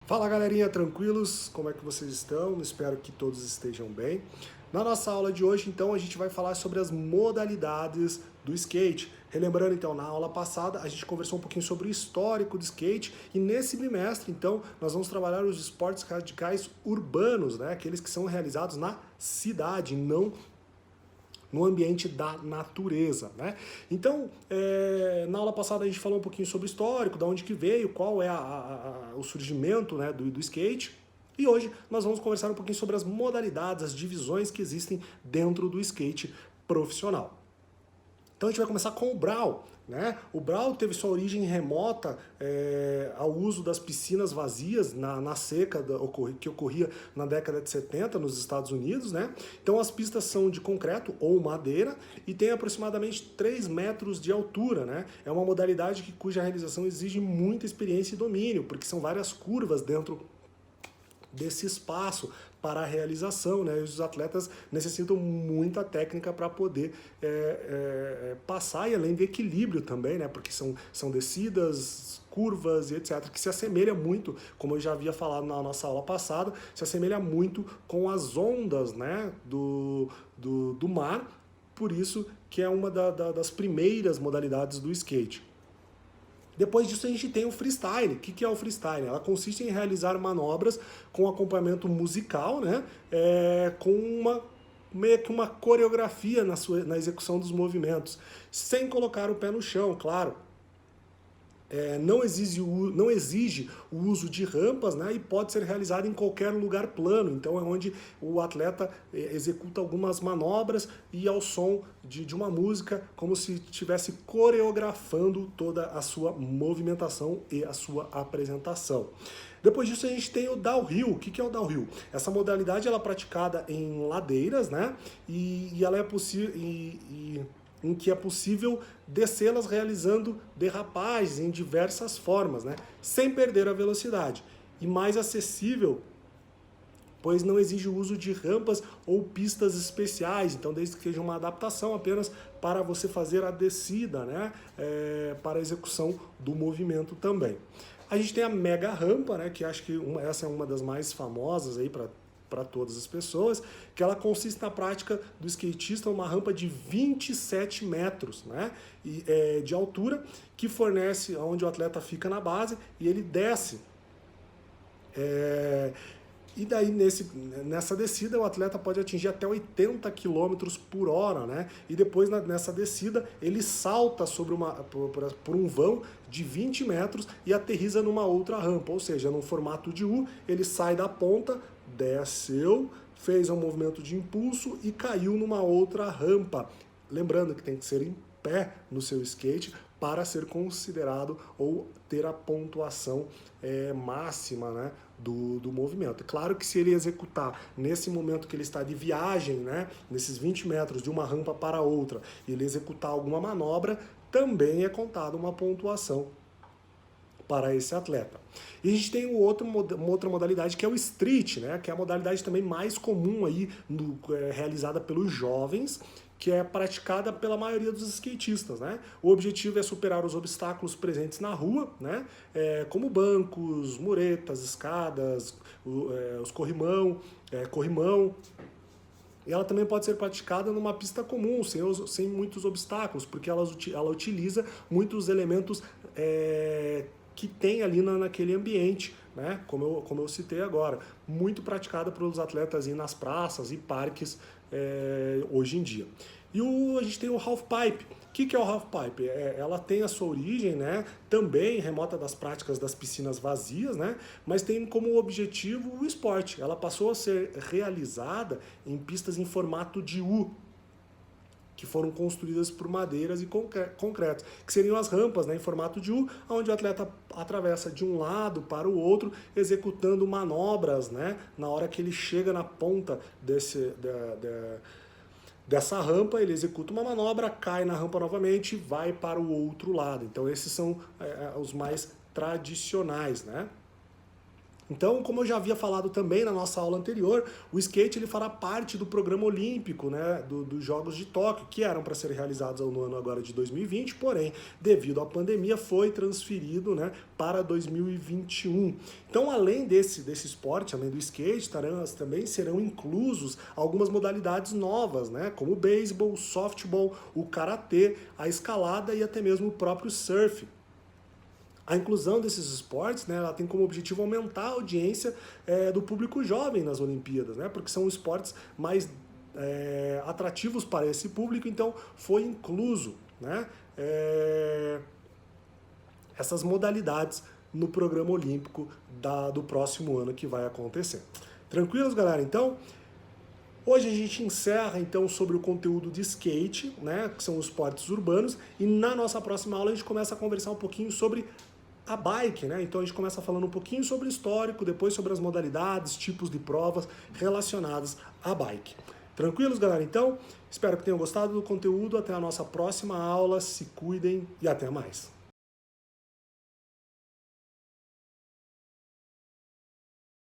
Fala galerinha, tranquilos? Como é que vocês estão? Espero que todos estejam bem. Na nossa aula de hoje, então, a gente vai falar sobre as modalidades do skate. Relembrando, então, na aula passada, a gente conversou um pouquinho sobre o histórico do skate e nesse bimestre, então, nós vamos trabalhar os esportes radicais urbanos, né? Aqueles que são realizados na cidade, não no ambiente da natureza, né? Então, na aula passada a gente falou um pouquinho sobre o histórico, de onde que veio, qual é o surgimento, né, do skate. E hoje nós vamos conversar um pouquinho sobre as modalidades, as divisões que existem dentro do skate profissional. Então a gente vai começar com o Brawl, né? O Brawl teve sua origem remota ao uso das piscinas vazias na seca que ocorria na década de 70 nos Estados Unidos, né? Então as pistas são de concreto ou madeira e tem aproximadamente 3 metros de altura, né? É uma modalidade cuja realização exige muita experiência e domínio, porque são várias curvas dentro desse espaço para a realização, né? E os atletas necessitam muita técnica para poder passar, e além de equilíbrio também, né? Porque são descidas, curvas e etc, que se assemelha muito, como eu já havia falado na nossa aula passada, se assemelha muito com as ondas, né? do mar, por isso que é uma das primeiras modalidades do skate. Depois disso a gente tem o freestyle. O que é o freestyle? Ela consiste em realizar manobras com acompanhamento musical, né? Meio que uma coreografia na execução dos movimentos, sem colocar o pé no chão, claro. Não exige o uso de rampas, né, e pode ser realizado em qualquer lugar plano. Então é onde o atleta executa algumas manobras e ao som de uma música, como se estivesse coreografando toda a sua movimentação e a sua apresentação. Depois disso a gente tem o downhill. O que é o downhill? Essa modalidade ela é praticada em ladeiras, né, e ela é possível em que é possível descê-las realizando derrapagens em diversas formas, né? Sem perder a velocidade. E mais acessível, pois não exige o uso de rampas ou pistas especiais, então desde que seja uma adaptação apenas para você fazer a descida, né? Para a execução do movimento também. A gente tem a mega rampa, né? Que acho que essa é uma das mais famosas aí para todas as pessoas, que ela consiste na prática do skatista uma rampa de 27 metros, né, de altura, que fornece onde o atleta fica na base e ele desce. E daí nessa descida o atleta pode atingir até 80 km por hora, né? E depois nessa descida ele salta por um vão de 20 metros e aterriza numa outra rampa, ou seja, num formato de U, ele sai da ponta, desceu, fez um movimento de impulso e caiu numa outra rampa. Lembrando que tem que ser em pé no seu skate para ser considerado ou ter a pontuação máxima, né, do movimento. É claro que se ele executar nesse momento que ele está de viagem, né, nesses 20 metros de uma rampa para outra, ele executar alguma manobra, também é contada uma pontuação para esse atleta. E a gente tem uma outra modalidade que é o street, né, que é a modalidade também mais comum aí realizada pelos jovens, que é praticada pela maioria dos skatistas, né? O objetivo é superar os obstáculos presentes na rua, né? Como bancos, muretas, escadas, os corrimão. E ela também pode ser praticada numa pista comum, sem muitos obstáculos, porque ela utiliza muitos elementos que tem ali naquele ambiente, né? Como eu citei agora. Muito praticada pelos atletas nas praças e parques hoje em dia. E a gente tem o halfpipe. O que é o halfpipe? Ela tem a sua origem, né, também remota das práticas das piscinas vazias, né, mas tem como objetivo o esporte. Ela passou a ser realizada em pistas em formato de U, que foram construídas por madeiras e concretos, que seriam as rampas, né, em formato de U, onde o atleta atravessa de um lado para o outro, executando manobras, né, na hora que ele chega na ponta dessa rampa, ele executa uma manobra, cai na rampa novamente e vai para o outro lado. Então esses são os mais tradicionais, né? Então, como eu já havia falado também na nossa aula anterior, o skate ele fará parte do programa olímpico, né, dos Jogos de Tóquio, que eram para ser realizados no ano agora de 2020, porém, devido à pandemia, foi transferido, né, para 2021. Então, além desse esporte, além do skate, também serão inclusos algumas modalidades novas, né, como o beisebol, o softball, o karatê, a escalada e até mesmo o próprio surf. A inclusão desses esportes, né, ela tem como objetivo aumentar a audiência do público jovem nas Olimpíadas, né, porque são esportes mais atrativos para esse público, então foi incluso, né, essas modalidades no programa olímpico do próximo ano que vai acontecer. Tranquilos, galera? Então, hoje a gente encerra então sobre o conteúdo de skate, né, que são os esportes urbanos, e na nossa próxima aula a gente começa a conversar um pouquinho sobre a bike, né? Então a gente começa falando um pouquinho sobre o histórico, depois sobre as modalidades, tipos de provas relacionadas à bike. Tranquilos, galera? Então, espero que tenham gostado do conteúdo. Até a nossa próxima aula. Se cuidem e até mais.